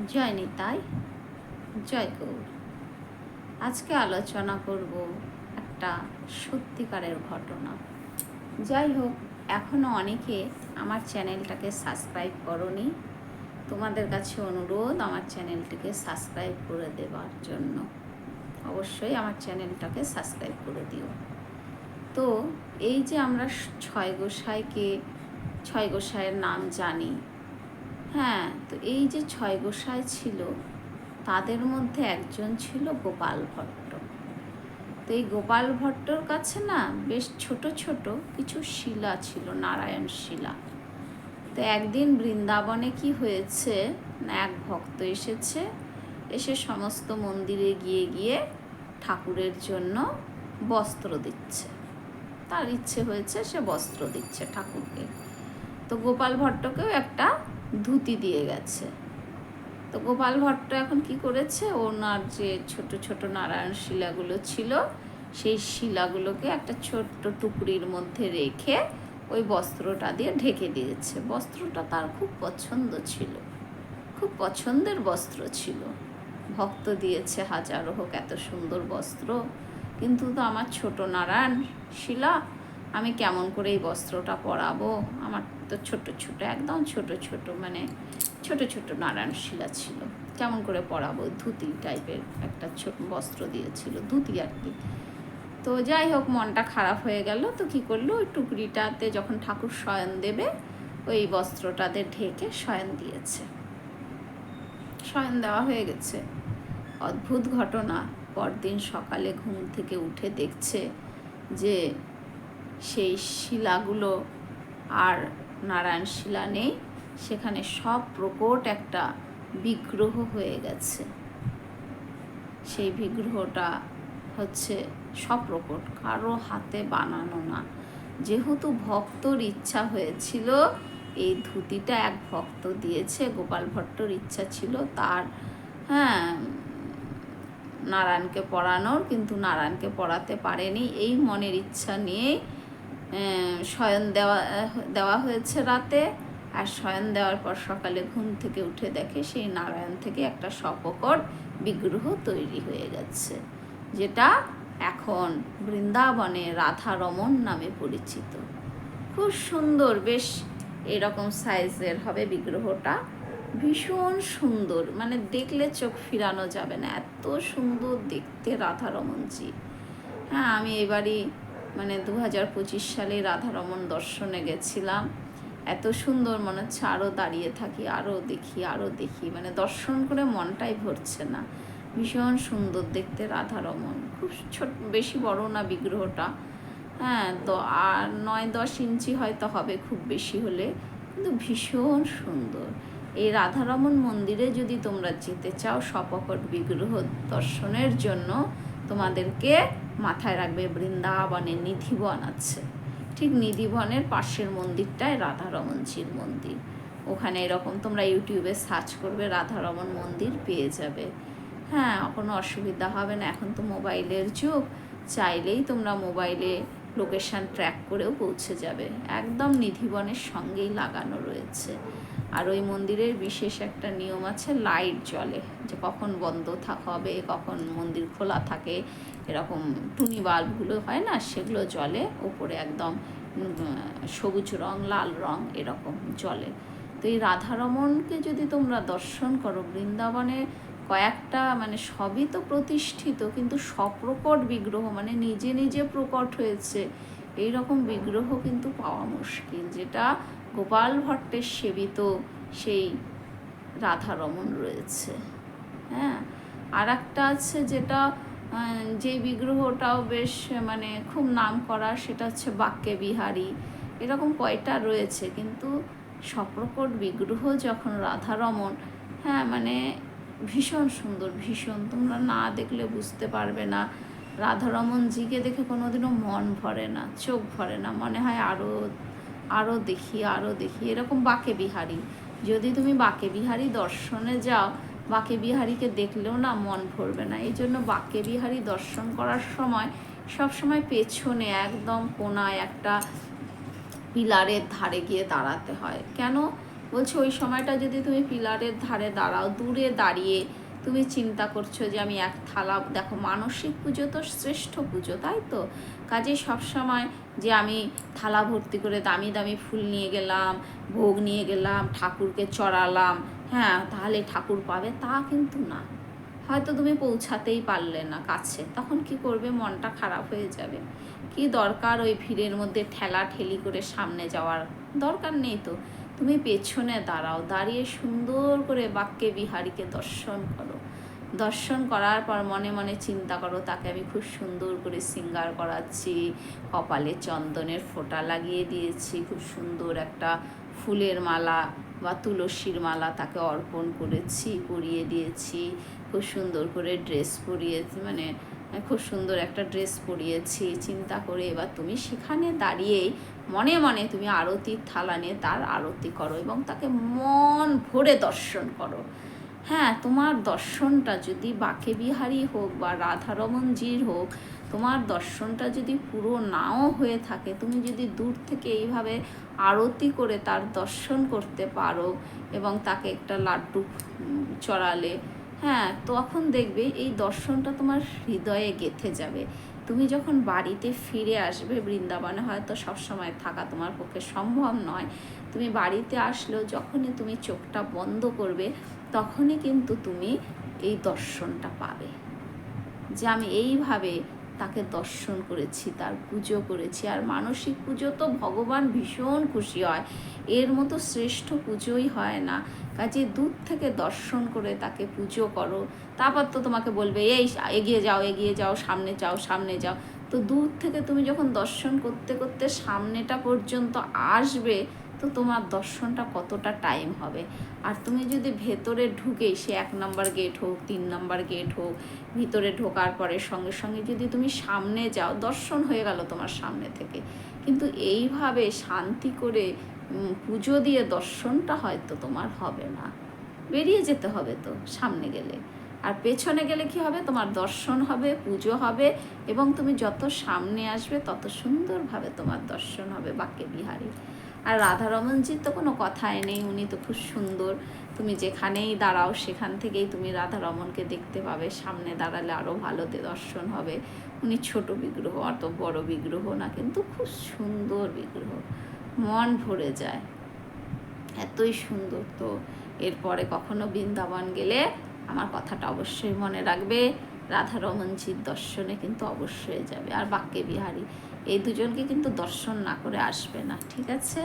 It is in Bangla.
জয় নিতাই, জয় গৌর। আজকে আলোচনা করব একটা সত্যিকারের ঘটনা। যাই হোক, এখনও অনেকে আমার চ্যানেলটাকে সাবস্ক্রাইব করোনি। তোমাদের কাছে অনুরোধ আমার চ্যানেলটিকে সাবস্ক্রাইব করে দেওয়ার জন্য। অবশ্যই আমার চ্যানেলটাকে সাবস্ক্রাইব করে দিও। তো এই যে আমরা ছয় গোসাইয়ের নাম জানি, হ্যাঁ, তো এই যে ছয় গোসাই ছিল, তাদের মধ্যে একজন ছিল গোপাল ভট্ট। তো এই গোপাল ভট্টর কাছে না বেশ ছোট ছোট কিছু শিলা ছিল, নারায়ণ শিলা। তো একদিন বৃন্দাবনে কি হয়েছে না, এক ভক্ত এসে সমস্ত মন্দিরে গিয়ে গিয়ে ঠাকুরের জন্য বস্ত্র দিচ্ছে। তার ইচ্ছে হয়েছে, সে বস্ত্র দিচ্ছে ঠাকুরকে। তো গোপাল ভট্টকেও একটা ধুতি দিয়ে গেছে। তো গোপাল ভট্ট এখন কি করেছে, ওনার যে ছোট ছোট নারায়ণ শিলাগুলো ছিল, সেই শিলাগুলোকে একটা ছোট্ট টুকরির মধ্যে রেখে ওই বস্ত্রটা দিয়ে ঢেকে দিয়েছে। বস্ত্রটা তার খুব পছন্দ ছিল, খুব পছন্দের বস্ত্র ছিল। ভক্ত দিয়েছে, হাজারো হোক, এত সুন্দর বস্ত্র, কিন্তু তো আমার ছোট নারায়ণ শিলা, আমি কেমন করে এই বস্ত্রটা পরাবো? আমার তো ছোট ছোট, একদম ছোট ছোট, মানে ছোট ছোট নারায়ণ শিলা ছিল, কেমন করে পরাবো? ধুতি টাইপের একটা ছোট বস্ত্র দিয়েছিল, ধুতি আর কি। তো যাই হোক, মনটা খারাপ হয়ে গেল। তো কী করলো, ওই টুকরিটাতে যখন ঠাকুর শয়ন দেবে, ওই বস্ত্রটাতে ঢেকে শয়ন দিয়েছে। শয়ন দেওয়া হয়ে গেছে। অদ্ভুত ঘটনা, পরদিন সকালে ঘুম থেকে উঠে দেখছে যে সেই শিলাগুলো আর নারায়ণ শিলা নেই, সেখানে সব প্রকট একটা বিগ্রহ হয়ে গেছে। সেই বিগ্রহটা হচ্ছে সপ্রকট, কারো হাতে বানানো না। যেহেতু ভক্তর ইচ্ছা হয়েছিল, এই ধুতিটা এক ভক্ত দিয়েছে, গোপাল ভট্টর ইচ্ছা ছিল তার, হ্যাঁ, নারায়ণকে পরানোর, কিন্তু নারায়ণকে পরাতে পারেনি। এই মনের ইচ্ছা নিয়ে শয়ন দেওয়া হয়েছে রাতে। আর শয়ন দেওয়ার পর সকালে ঘুম থেকে উঠে দেখে সেই নারায়ণ থেকে একটা সপ্রকট বিগ্রহ তৈরি হয়ে গেছে, যেটা এখন বৃন্দাবনে রাধারমণ নামে পরিচিত। খুব সুন্দর, বেশ এরকম সাইজের হবে বিগ্রহটা, ভীষণ সুন্দর, মানে দেখলে চোখ ফিরানো যাবে না, এত সুন্দর দেখতে রাধারমণজি। হ্যাঁ, আমি এবারই মানে 2025 সালে রাধারমণ দর্শনে গেছিলাম। এত সুন্দর, মনে হচ্ছে আরও দাঁড়িয়ে থাকি, আরও দেখি, মানে দর্শন করে মনটাই ভরছে না। ভীষণ সুন্দর দেখতে রাধারমণ, খুব ছোট, বেশি বড় না বিগ্রহটা, হ্যাঁ, তো আর 9-10 ইঞ্চি হয়তো হবে খুব বেশি হলে, কিন্তু ভীষণ সুন্দর। এই রাধারমণ মন্দিরে যদি তোমরা যেতে চাও সপ্রকট বিগ্রহ দর্শনের জন্য, তোমাদেরকে মাথায় রাখবে বৃন্দাবনে নিধিবন আছে, ঠিক নিধিবনের পাশের মন্দিরটায় রাধারমণজির মন্দির। ওখানে এরকম তোমরা ইউটিউবে সার্চ করবে, রাধারমণ মন্দির পেয়ে যাবে। হ্যাঁ, কোনো অসুবিধা হবে না, এখন তো মোবাইলের যুগ, চাইলেই তোমরা মোবাইলে লোকেশান ট্র্যাক করেও পৌঁছে যাবে। একদম নিধিবনের সঙ্গেই লাগানো রয়েছে। আর ওই মন্দিরের বিশেষ একটা নিয়ম আছে, লাইট জ্বলে, যে কখন বন্ধ হবে, কখন মন্দির খোলা থাকে, এরকম টুনি বাল্বগুলো হয় না, সেগুলো জ্বলে। ওপরে একদম সবুজ রং, লাল রং এরকম জ্বলে। তো এই রাধারমণকে যদি তোমরা দর্শন করো, বৃন্দাবনে কয়েকটা, মানে সবই তো প্রতিষ্ঠিত, কিন্তু সপ্রকট বিগ্রহ, মানে নিজে নিজে প্রকট হয়েছে, এই রকম বিগ্রহ কিন্তু পাওয়া মুশকিল, যেটা গোপাল ভট্টের সেবিত সেই রাধারমণ রয়েছে। হ্যাঁ, আর একটা আছে যেটা, যে বিগ্রহটাও বেশ মানে খুব নাম করা, সেটা হচ্ছে বাক্যে বিহারী। এরকম কয়টা রয়েছে, কিন্তু সপ্রকট বিগ্রহ যখন রাধারমণ, হ্যাঁ, মানে ভীষণ সুন্দর, ভীষণ, তোমরা না দেখলে বুঝতে পারবে না। রাধারমণজিকে দেখে কোনোদিনও মন ভরে না, চোখ ভরে না, মনে হয় আরও দেখি, এরকম বাঁকে বিহারী। যদি তুমি বাঁকে বিহারী দর্শনে যাও, বাঁকে বিহারীকে দেখলেও না মন ভরবে না। এই জন্য বাঁকে বিহারী দর্শন করার সময় সবসময় পেছনে একদম কোনায় একটা পিলারের ধারে গিয়ে দাঁড়াতে হয়। কেন বলছে ওই সময়টা যদি তুমি পিলারের ধারে দাঁড়াও, দূরে দাঁড়িয়ে তুমি চিন্তা করছো যে আমি এক থালা, দেখো মানসিক পুজো তো শ্রেষ্ঠ পুজো, তাই তো? কাজেই সবসময় যে আমি থালা ভর্তি করে দামি দামি ফুল নিয়ে গেলাম, ভোগ নিয়ে গেলাম, ঠাকুরকে চড়ালাম, হ্যাঁ তাহলে ঠাকুর পাবে, তা কিন্তু না। হয়তো তুমি পৌঁছাতেই পারলে না কাছে, তখন কি করবে? মনটা খারাপ হয়ে যাবে। কি দরকার ওই ভিড়ের মধ্যে ঠেলা ঠেলি করে সামনে যাওয়ার? দরকার নেই তো। তুমি পেছনে দাঁড়াও, দাঁড়িয়ে সুন্দর করে বাক্যে বিহারীকে দর্শন করো। দর্শন করার পর মনে মনে চিন্তা করো, তাকে আমি খুব সুন্দর করে শৃঙ্গার করাচ্ছি, কপালে চন্দনের ফোঁটা লাগিয়ে দিয়েছি, খুব সুন্দর একটা ফুলের মালা বা তুলসীর মালা তাকে অর্পণ করেছি, পরিয়ে দিয়েছি, খুব সুন্দর করে ড্রেস পরিয়েছি, মানে খুব সুন্দর একটা ড্রেস পরিয়েছি। চিন্তা করে এবার তুমি সেখানে দাঁড়িয়েই মনে মনে তুমি আরতির থালা নিয়ে তার আরতি করো এবং তাকে মন ভরে দর্শন করো। হ্যাঁ, তোমার দর্শনটা যদি বাঁকে বিহারী হোক বা রাধারমণজির হোক, তোমার দর্শনটা যদি পুরো নাও হয়ে থাকে, তুমি যদি দূর থেকে এইভাবে আরতি করে তার দর্শন করতে পারো এবং তাকে একটা লাড্ডু চড়ালে, হ্যাঁ তখন দেখবে এই দর্শনটা তোমার হৃদয়ে গেঁথে যাবে। তুমি যখন বাড়িতে ফিরে আসবে, বৃন্দাবনে হয়তো সবসময় থাকা তোমার পক্ষে সম্ভব নয়, তুমি বাড়িতে আসলেও যখনই তুমি চোখটা বন্ধ করবে, তখনই কিন্তু তুমি এই দর্শনটা পাবে যে আমি এইভাবে তাকে দর্শন করেছি, তার পুজো করেছি। আর মানসিক পুজো তো ভগবান ভীষণ খুশি হয়, এর মতো শ্রেষ্ঠ পুজোই হয় না। কাজে দূর থেকে দর্শন করে তাকে পুজো করো, তারপর তো তোমাকে বলবে এই এগিয়ে যাও, এগিয়ে যাও, সামনে যাও, সামনে যাও। তো দূর থেকে তুমি যখন দর্শন করতে করতে সামনেটা পর্যন্ত আসবে, তো তোমার দর্শনটা কতটা টাইম হবে। আর তুমি যদি ভেতরে ঢুকেই, সে 1 নম্বর গেট হোক, 3 নম্বর গেট হোক, ভিতরে ঢোকার পরে সঙ্গে সঙ্গে যদি তুমি সামনে যাও, দর্শন হয়ে গেল তোমার সামনে থেকে। কিন্তু এইভাবে শান্তি করে পুজো দিয়ে দর্শনটা হয়তো তোমার হবে না, বেরিয়ে যেতে হবে তো সামনে গেলে। আর পেছনে গেলে কি হবে? তোমার দর্শন হবে, পুজো হবে এবং তুমি যত সামনে আসবে তত সুন্দরভাবে তোমার দর্শন হবে বাক্যে বিহারী। আর রাধারমণজির তো কোনো কথাই নেই, উনি তো খুব সুন্দর। তুমি যেখানেই দাঁড়াও সেখান থেকেই তুমি রাধারমণকে দেখতে পাবে, সামনে দাঁড়ালে আরও ভালো দর্শন হবে। উনি ছোট বিগ্রহ, অত বড় বিগ্রহ না, কিন্তু খুব সুন্দর বিগ্রহ, মন ভরে যায়, এতই সুন্দর। তো এরপরে কখনো বৃন্দাবন গেলে আমার কথাটা অবশ্যই মনে রাখবে, রাধারমণজির দর্শনে কিন্তু অবশ্যই যাবে। আর বাক্যে বিহারী, এই দুজনকে কিন্তু দর্শন না করে আসবে না, ঠিক আছে?